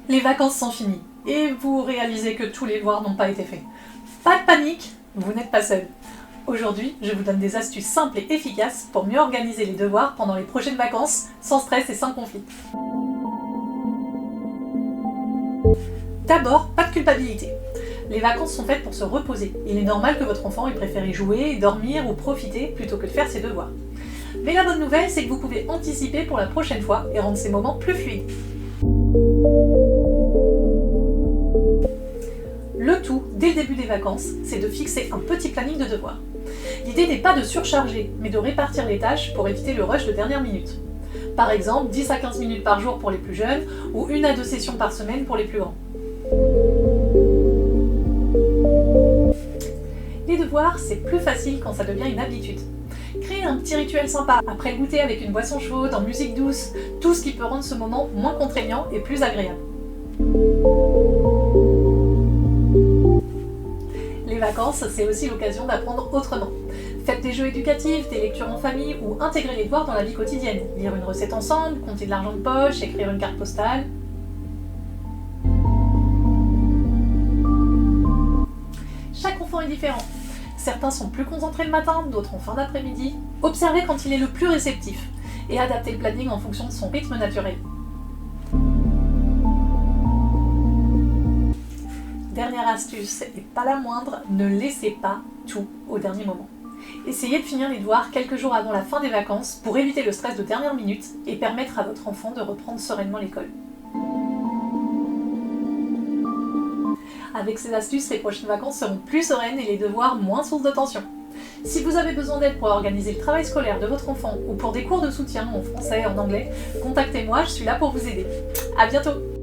Les vacances sont finies et vous réalisez que tous les devoirs n'ont pas été faits. Pas de panique, vous n'êtes pas seul. Aujourd'hui, je vous donne des astuces simples et efficaces pour mieux organiser les devoirs pendant les prochaines vacances, sans stress et sans conflit. D'abord, pas de culpabilité. Les vacances sont faites pour se reposer. Il est normal que votre enfant ait préféré jouer, dormir ou profiter plutôt que de faire ses devoirs. Mais la bonne nouvelle, c'est que vous pouvez anticiper pour la prochaine fois et rendre ces moments plus fluides. Le tout, dès le début des vacances, c'est de fixer un petit planning de devoirs. L'idée n'est pas de surcharger, mais de répartir les tâches pour éviter le rush de dernière minute. Par exemple, 10 à 15 minutes par jour pour les plus jeunes ou 1 à 2 sessions par semaine pour les plus grands. Les devoirs, c'est plus facile quand ça devient une habitude. Créez un petit rituel sympa, après le goûter avec une boisson chaude, en musique douce, tout ce qui peut rendre ce moment moins contraignant et plus agréable. Les vacances, c'est aussi l'occasion d'apprendre autrement. Faites des jeux éducatifs, des lectures en famille ou intégrez les devoirs dans la vie quotidienne. Lire une recette ensemble, compter de l'argent de poche, écrire une carte postale. Chaque enfant est différent. Certains sont plus concentrés le matin, d'autres en fin d'après-midi. Observez quand il est le plus réceptif et adaptez le planning en fonction de son rythme naturel. Dernière astuce, et pas la moindre, ne laissez pas tout au dernier moment. Essayez de finir les devoirs quelques jours avant la fin des vacances pour éviter le stress de dernière minute et permettre à votre enfant de reprendre sereinement l'école. Avec ces astuces, les prochaines vacances seront plus sereines et les devoirs moins source de tension. Si vous avez besoin d'aide pour organiser le travail scolaire de votre enfant ou pour des cours de soutien en français et en anglais, contactez-moi, je suis là pour vous aider. À bientôt!